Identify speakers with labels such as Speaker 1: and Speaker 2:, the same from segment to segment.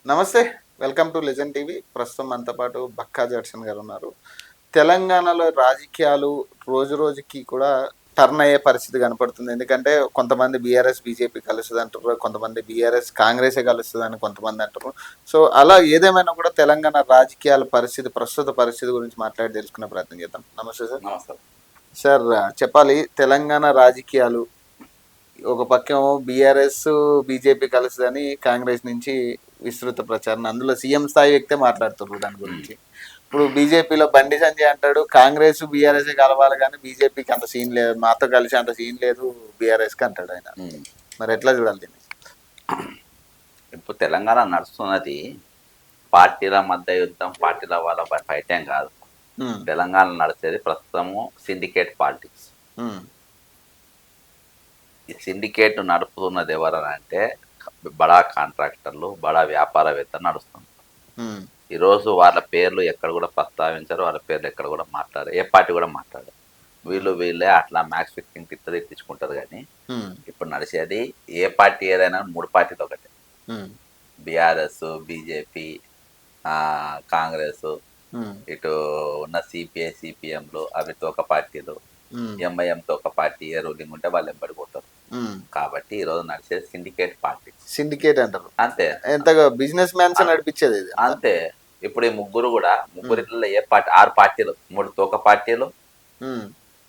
Speaker 1: నమస్తే. Welcome to legend TV. ప్రస్తుతం మనతో పాటు బక్కా జడ్సన్ గారు ఉన్నారు. తెలంగాణలో రాజకీయాలు రోజు రోజుకి కూడా టర్న్ అయ్యే పరిస్థితి కనపడుతుంది. ఎందుకంటే కొంతమంది బీఆర్ఎస్, బీజేపీ కలుస్తదంటుర్రు. కొంతమంది బీఆర్ఎస్, కాంగ్రెసే కలుస్తదని కొంతమంది అంటుర్రు. సో, అలా ఏదేమైనా కూడా తెలంగాణ రాజకీయాల పరిస్థితి, ప్రస్తుత పరిస్థితి గురించి మాట్లాడి తెలుసుకునే ప్రయత్నం చేద్దాం. నమస్తే సార్.
Speaker 2: నమస్కారం.
Speaker 1: సార్, చెప్పాలి తెలంగాణ రాజకీయాలు ఒక పక్కేమో బీఆర్ఎస్, బీజేపీ కలుస్తదని కాంగ్రెస్ నుంచి విస్తృత ప్రచారం. అందులో సీఎం స్థాయి వ్యక్తే మాట్లాడుతున్నారు దాని గురించి. ఇప్పుడు బీజేపీలో బండి సంజయ్ అంటాడు కాంగ్రెస్ బీఆర్ఎస్ కలవాలి కానీ బీజేపీకి అంత సీన్ లేదు, మాతో కలిసి అంత సీన్ లేదు బీఆర్ఎస్కి అంటాడు ఆయన. మరి ఎట్లా చూడాలి దీన్ని?
Speaker 2: ఇప్పుడు తెలంగాణ నడుస్తున్నది పార్టీల మధ్య యుద్ధం, పార్టీల వాళ్ళ ఫైట్ ఏం కాదు. తెలంగాణ నడిచేది ప్రస్తుతము సిండికేట్ పాలిటిక్స్. ఈ సిండికేట్ నడుపుతున్నది ఎవరనంటే బడా కాంట్రాక్టర్లు, బడా వ్యాపారవేత్తలు నడుస్తుంది. ఈరోజు వాళ్ళ పేర్లు ఎక్కడ కూడా ప్రస్తావించారు, వాళ్ళ పేర్లు ఎక్కడ కూడా మాట్లాడారు, ఏ పార్టీ కూడా మాట్లాడారు. వీళ్ళే అట్లా మ్యాక్స్ ఫిక్సింగ్ ఇప్పించుకుంటారు. కానీ ఇప్పుడు నడిచేది ఏ పార్టీ ఏదైనా 3 పార్టీలు ఒకటే. బీఆర్ఎస్, బీజేపీ, కాంగ్రెస్, ఇటు ఉన్న సిపిఐ, సిపిఎంలు అవి తోక పార్టీలు, ఎంఐఎంతో ఒక పార్టీ ఏ రూలింగ్ ఉంటే వాళ్ళు ఎంబడిపోతారు. కాబట్టి ఈ రోజు నడిచేది సిండికేట్ పార్టీ.
Speaker 1: సిండికేట్ అంటారు
Speaker 2: అంతే.
Speaker 1: ఎంతగా బిజినెస్ మ్యాన్స్ నడిపించేది
Speaker 2: అంతే. ఇప్పుడు ఈ ముగ్గురిట్లో ఏ పార్టీ 6 పార్టీలు, 3 తోక పార్టీలు,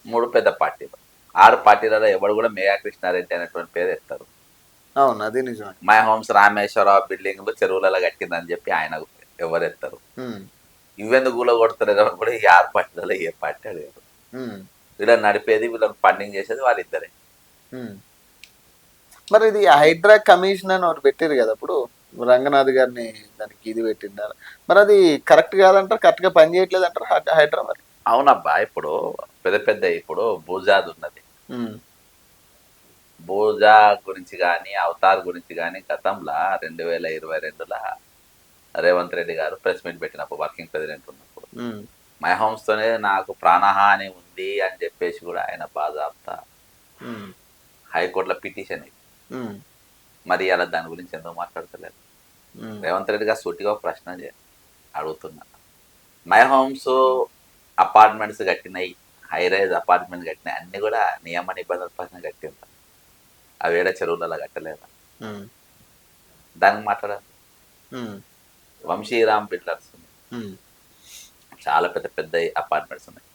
Speaker 2: 3 పెద్ద పార్టీలు. 6 పార్టీలలో ఎవరు కూడా మేఘా కృష్ణారెడ్డి అనేటువంటి పేరు ఎత్తారు.
Speaker 1: అవును, అది నిజం.
Speaker 2: మై హోమ్స్ రామేశ్వరరావు బిల్డింగ్లు చెరువులలో కట్టిందని చెప్పి ఆయన ఎవరు ఎత్తారు. ఇవెందుకు కూలగొడతారు కూడా ఈ 6 పార్టీలలో ఏ పార్టీ అడిగారు. వీళ్ళని నడిపేది, వీళ్ళని ఫండింగ్ చేసేది వాళ్ళిద్దరే.
Speaker 1: మరి ఇది హైడ్రా కమిషన్ అని ఒకటి పెట్టారు కదా అప్పుడు, రంగనాథ్ గారిని దానికి ఇది పెట్టిండారు. మరి అది కరెక్ట్ కాదంటారు, కరెక్ట్ గా పని చేయట్లేదు అంటారు హైడ్రా. మరి
Speaker 2: అవునబ్బా, ఇప్పుడు పెద్ద ఇప్పుడు భూజాది ఉన్నది. భూజా గురించి కానీ, అవతార్ గురించి కానీ గతంలో 2022లో రేవంత్ రెడ్డి గారు ప్రెస్ మీట్ పెట్టినప్పుడు, వర్కింగ్ ప్రెసిడెంట్ ఉన్నప్పుడు, మై హోమ్స్ తోనే నాకు ప్రాణహాని ఉంది అని చెప్పేసి కూడా ఆయన బాజాబ్తా హైకోర్టులో పిటిషన్ ఇది. మరి అలా దాని గురించి ఎందుకు మాట్లాడతలేదు? రేవంత్ రెడ్డి గారు సూటిగా ఒక ప్రశ్న అడుగుతున్నా. మై హోమ్స్ అపార్ట్మెంట్స్ కట్టినాయి, హై రైజ్ అపార్ట్మెంట్ కట్టినాయి, అన్ని కూడా నియమ నిబంధనల ప్రశ్న కట్టింది. అవి ఏడా చెరువులలో కట్టలేదా? దానికి మాట్లాడాలి. వంశీరామ్ బిల్డర్స్ చాలా పెద్ద అపార్ట్మెంట్స్ ఉన్నాయి.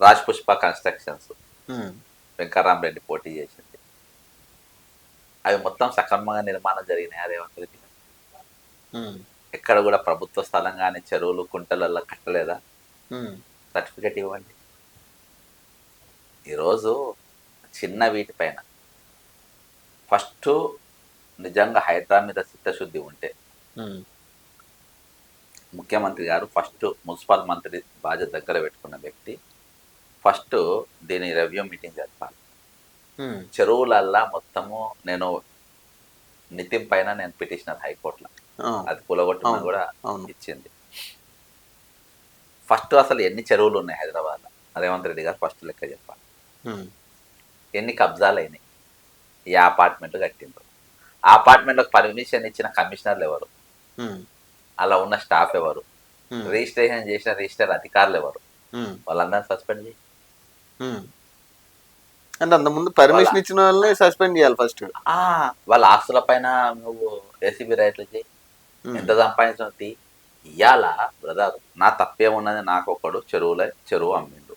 Speaker 2: రాజ్ పుష్ప కన్స్ట్రక్షన్స్, వెంకటరామరెడ్డి పోటీ చేసింది. అవి మొత్తం సక్రమంగా నిర్మాణం జరిగినాయి. రేవంత్ రెడ్డి ఎక్కడ కూడా ప్రభుత్వ స్థలం కానీ చెరువులు కుంటలలో కట్టలేదా? సర్టిఫికెట్ ఇవ్వండి. ఈరోజు చిన్న వీటిపైన ఫస్ట్ నిజంగా హైడ్రా మీద చిత్తశుద్ధి ఉంటే ముఖ్యమంత్రి గారు ఫస్ట్ మున్సిపల్ మంత్రి బాధ్యత దగ్గర పెట్టుకున్న వ్యక్తి ఫస్ట్ దీని రివ్యూ మీటింగ్ జరపాలి. చెరువులల్లా మొత్తము నేను నితిన్ పైన నేను పిటిషనర్ హైకోర్టులో, అది కూలగొట్టమని కూడా ఇచ్చింది. ఫస్ట్ అసలు ఎన్ని చెరువులు ఉన్నాయి హైదరాబాద్లో రేవంత్ రెడ్డి గారు ఫస్ట్ లెక్క చెప్పాలి. ఎన్ని కబ్జాలు అయినాయి, ఏ అపార్ట్మెంట్ కట్టిండ్రు, ఆ అపార్ట్మెంట్లకు పర్మిషన్ ఇచ్చిన కమిషనర్లు ఎవరు, అలా ఉన్న స్టాఫ్ ఎవరు, రిజిస్ట్రేషన్ చేసిన రిజిస్టర్ అధికారులు ఎవరు, వాళ్ళందరినీ సస్పెండ్ చేయి.
Speaker 1: అంటే అంతకుముందు పర్మిషన్ ఇచ్చిన వాళ్ళని సస్పెండ్ చేయాలి ఫస్ట్.
Speaker 2: వాళ్ళ ఆస్తుల పైన నువ్వు ఏసీబీ రైట్లు చేయి. ఎంత సంపాదించి ఇవాళ బ్రదర్ నా తప్పేమున్నది? నాకు ఒకడు చెరువు అమ్మిండు,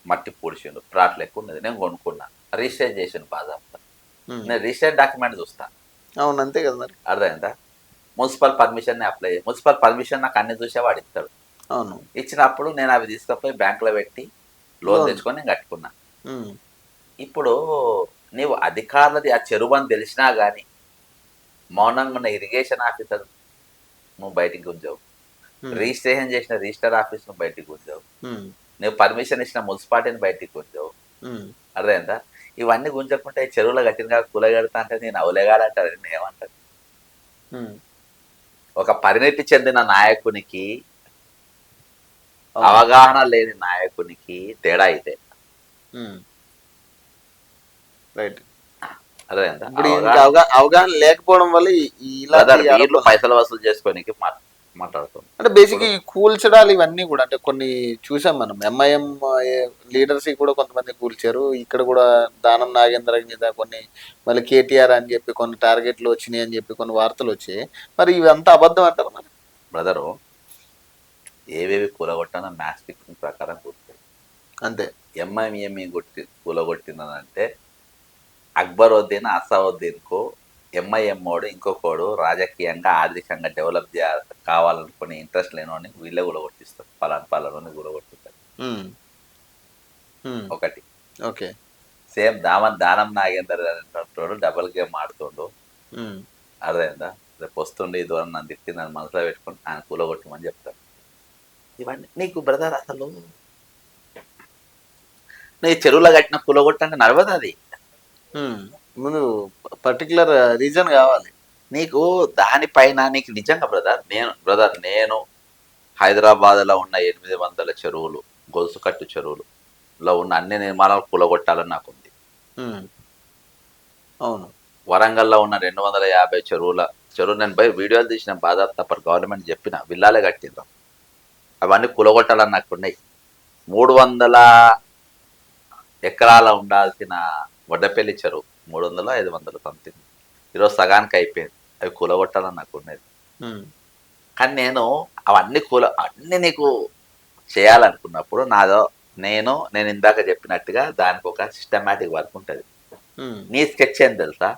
Speaker 2: మట్టి పూడిచిండు, ప్లాట్లు ఎక్కువ ఉన్నది, నేను కొనుక్కున్నా, రిజిస్టర్ చేసిండు బాజాబ్తా. నేను రిజిస్టర్ డాక్యుమెంట్ చూస్తాను.
Speaker 1: అవును, అంతే కదా. మరి
Speaker 2: అర్థమైందా? మున్సిపల్ పర్మిషన్ అప్లై చేయి. మున్సిపల్ పర్మిషన్ నాకు అన్ని చూసేవాడు ఇస్తాడు.
Speaker 1: అవును,
Speaker 2: ఇచ్చినప్పుడు నేను అవి తీసుకుపోయి బ్యాంకులో పెట్టి లోన్ తెచ్చుకొని నేను కట్టుకున్నా. ఇప్పుడు నీవు అధికారులది ఆ చెరువు అని తెలిసినా కానీ మౌనంగా ఉన్న ఇరిగేషన్ ఆఫీసర్ నువ్వు బయటికి గుంజావు, రిజిస్ట్రేషన్ చేసిన రిజిస్టర్ ఆఫీస్ నువ్వు బయటికి గుంజావు, నువ్వు పర్మిషన్ ఇచ్చిన మున్సిపాలిటీని బయటికి గుంజావు. అర్థమైందా? ఇవన్నీ గుంజకుంటే చెరువులో కట్టినగా కూలగడతా అంటే నేను అవలేగాడంటారు. నేను ఏమంటాను? ఒక పరిణతి చెందిన నాయకునికి, అవగాహన లేని నాయకునికి తేడా అయితే
Speaker 1: రైట్.
Speaker 2: అదే ఎంత
Speaker 1: ఇప్పుడు ఇంకా అవగాహన లేకపోవడం వల్ల
Speaker 2: బ్రదర్
Speaker 1: ఇలాంటి
Speaker 2: వీళ్ళు పైసలు వసూలు చేసుకోనికి మాట్లాడుతుంది.
Speaker 1: అంటే బేసిక్ ఈ కూల్చడాలు ఇవన్నీ కూడా అంటే కొన్ని చూసాం మనం ఎంఐఎం లీడర్స్ కూడా కొంతమంది కూల్చారు. ఇక్కడ కూడా దానం నాగేంద్ర మీద కొన్ని మళ్ళీ కేటీఆర్ అని చెప్పి కొన్ని టార్గెట్లు వచ్చినాయి అని చెప్పి కొన్ని వార్తలు వచ్చాయి. మరి ఇవంతా అబద్ధం అంటారు మరి?
Speaker 2: బ్రదరు ఏవేవి కూలగొట్టానో మ్యాథ్స్ ఫిక్సింగ్ ప్రకారం కూర్చోండి.
Speaker 1: అంతే.
Speaker 2: ఎంఐఎంఈ కూలగొట్టిందనంటే అక్బరుద్దీన్ అసౌద్దీన్కు ఎంఐఎంఓడు ఇంకొకడు రాజకీయంగా ఆర్థికంగా డెవలప్ కావాలనుకునే ఇంట్రెస్ట్ లేని వీళ్ళే కూలగొట్టిస్తారు. పలాని కూలగొట్టిస్తారు. ఒకటి.
Speaker 1: ఓకే.
Speaker 2: సేమ్ దానం నాగేందర్ అనేటోడు డబుల్ గేమ్ ఆడుతుండు. అర్థమైందా? రేపు వస్తుండే ఈ దూరం నన్ను తిట్టి నన్ను మనసులో పెట్టుకుని ఆయన కూలగొట్టమని చెప్తారు. ఇవన్నీ నీకు బ్రదర్ అసలు నీ చెరువులో కట్టిన కూలగొట్టంటే నడవదు అది.
Speaker 1: ముందు పర్టికులర్ రీజన్ కావాలి
Speaker 2: నీకు. దానిపైన నీకు నిజంగా నేను హైదరాబాద్లో ఉన్న 800 చెరువులు, గొలుసు కట్టు చెరువులులో ఉన్న అన్ని నిర్మాణాలు కూలగొట్టాలని నాకుంది.
Speaker 1: అవును.
Speaker 2: వరంగల్లో ఉన్న 250 చెరువు నేను పోయి వీడియోలు తీసిన బాధ తప్ప గవర్నమెంట్ చెప్పిన విల్లాలే కట్టిందాం. అవన్నీ కూలగొట్టాలని నాకున్నాయి. 300 ఎకరాల ఉండాల్సిన వడ్డపల్లి చెరువు 300-500 సంథింగ్ ఈరోజు సగానికి అయిపోయింది. అవి కూలగొట్టాలని నాకు ఉన్నది. కానీ నేను అన్నీ నీకు చేయాలనుకున్నప్పుడు నేను ఇందాక చెప్పినట్టుగా దానికి ఒక సిస్టమేటిక్ వర్క్ ఉంటుంది. నీ స్కెచ్ ఏం తెలుసా?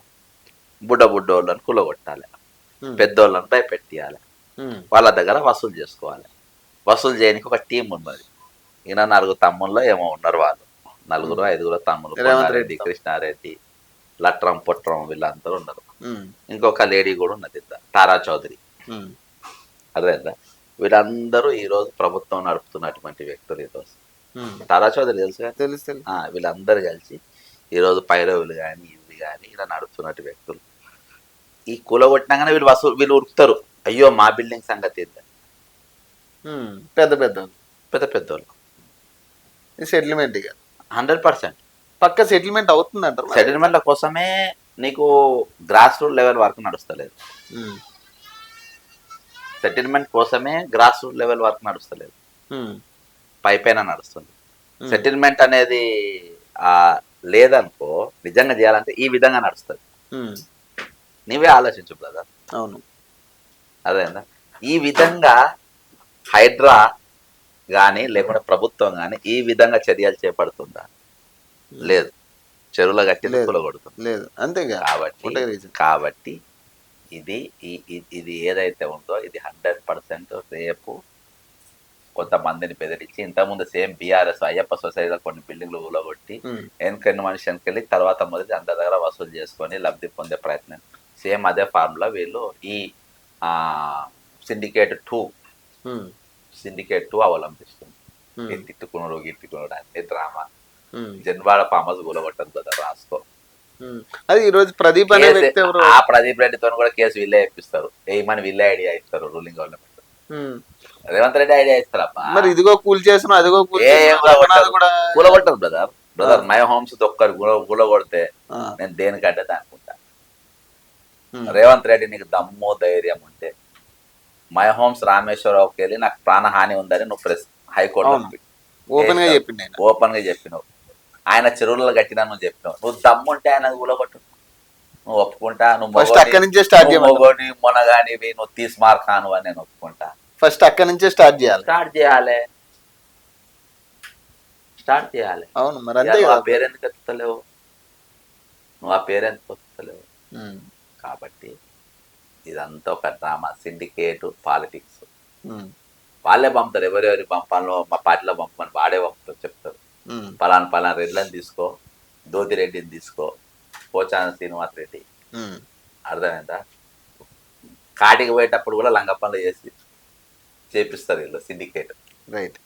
Speaker 2: బుడ్డోళ్ళని కూలగొట్టాలి, పెద్దోళ్ళని భయపెట్టియాలి, వాళ్ళ దగ్గర వసూలు చేసుకోవాలి. వసూలు చేయడానికి ఒక టీం ఉన్నది. ఈయన 4 తమ్ముళ్ళు ఏమో ఉన్నారు. వాళ్ళు 4-5 తమ్ముళ్ళు, కొండారెడ్డి, కృష్ణారెడ్డి, లట్రం, పొట్రం వీళ్ళందరూ ఉన్నారు. ఇంకొక లేడీ కూడా ఉన్నది, తారా చౌదరి. అర్థమైందా? వీళ్ళందరూ ఈరోజు ప్రభుత్వం నడుపుతున్నటువంటి వ్యక్తులు. ఈరోజు తారా చౌదరి తెలుసు. వీళ్ళందరూ కలిసి ఈరోజు పైరవులు కానీ ఇవి కానీ ఇలా నడుపుతున్నట్టు వ్యక్తులు. ఈ కూలగొట్టినాగానే వీళ్ళు ఉరుకుతారు, అయ్యో మా బిల్డింగ్ సంగతి ఏంటని. పెద్దోళ్ళు
Speaker 1: సెటిల్మెంట్
Speaker 2: 100%
Speaker 1: పక్క సెటిల్మెంట్ అవుతుంది అంటారు.
Speaker 2: సెటిల్మెంట్ల కోసమే నీకు గ్రాస్ రూట్ లెవెల్ వరకు నడుస్తలేదు. సెటిల్మెంట్ కోసమే గ్రాస్ రూట్ లెవెల్ వరకు నడుస్తలేదు, పైపైన నడుస్తుంది. సెటిల్మెంట్ అనేది లేదనుకో, నిజంగా చేయాలంటే ఈ విధంగా నడుస్తుంది. నీవే ఆలోచించు బ్రదర్.
Speaker 1: అవును.
Speaker 2: అదేనా? ఈ విధంగా హైడ్రా కానీ లేకుంటే ప్రభుత్వం కానీ ఈ విధంగా చర్యలు చేపడుతుందా? లేదు. చెరువుల గట్టి కూలగొడుతుంది.
Speaker 1: లేదు. అంతేగా.
Speaker 2: కాబట్టి ఇది ఏదైతే ఉందో ఇది 100% రేపు కొంతమందిని బెదిరించి, ఇంతకుముందు సేమ్ బీఆర్ఎస్ అయ్యప్ప సొసైటీలో కొన్ని బిల్డింగ్లు కూలగొట్టి వెనుకన్ని మనిషి వెనుకెళ్ళి తర్వాత మొదటి అందరి దగ్గర వసూలు చేసుకొని లబ్ధి పొందే ప్రయత్నం. సేమ్ అదే ఫార్ములా వీళ్ళు ఈ సిండికేట్ 2 అవలంబిస్తుంది. తిట్టుకున్నాడు గిట్టుకున్నాడు అన్ని డ్రామా. జన్వాడ ఫామ్ హౌస్ కూలగొట్టదు కదా, రాసుకో.
Speaker 1: అది ఈరోజు ప్రదీప్ అనే వ్యక్తి ఎవరు?
Speaker 2: ఆ ప్రదీప్ రెడ్డితో కూడా కేసు వీళ్ళే ఇప్పిస్తారు. ఏమని వీళ్ళే ఐడియా ఇస్తారు. Ruling government Revanth Reddy idea ఇస్తారప్ప.
Speaker 1: మరి ఇదిగో కూల్ చేసిన అదిగో
Speaker 2: కూలగొట్టదు బ్రదర్. మై హోమ్స్ ఒక్కరు కూలగొడితే నేను దేనికంటే అనుకుంటా. రేవంత్ రెడ్డి నీకు దమ్ము ధైర్యం ఉంటే మై హోమ్స్ రామేశ్వరరావుకి వెళ్ళి నాకు ప్రాణహాని ఉందని నువ్వు హైకోర్టు ఓపెన్ గా చెప్పినావు. ఆయన చెరువులలో కట్టినా నువ్వు చెప్పినావు. నువ్వు దమ్ముంటే ఆయన కూలగొట్టు, నువ్వు ఒప్పుకుంటా. నువ్వు మొనగానివి, నువ్వు తీస్మార్ ఖాను అని నేను ఒప్పుకుంటా.
Speaker 1: ఫస్ట్ అక్కడి నుంచే స్టార్ట్ చేయాలి. అవును. మరి అంతే.
Speaker 2: ఆ పేరెందుకు ఎత్తుతలేవు కాబట్టి ఇదంతా ఒక డ్రామా, సిండికేట్ పాలిటిక్స్. వాళ్ళే పంపుతారు. ఎవరెవరి పంపాలో మా పార్టీలో పంపమని వాడే పంపుతారు. చెప్తారు పలానా రెడ్లను తీసుకో, ధోతి రెడ్డిని తీసుకో, పోచాన శ్రీనివాస్ రెడ్డి. అర్థమైందా? కాటికి పోయేటప్పుడు కూడా లంగ పనులు చేపిస్తారు వీళ్ళు సిండికేట్.
Speaker 1: రైట్.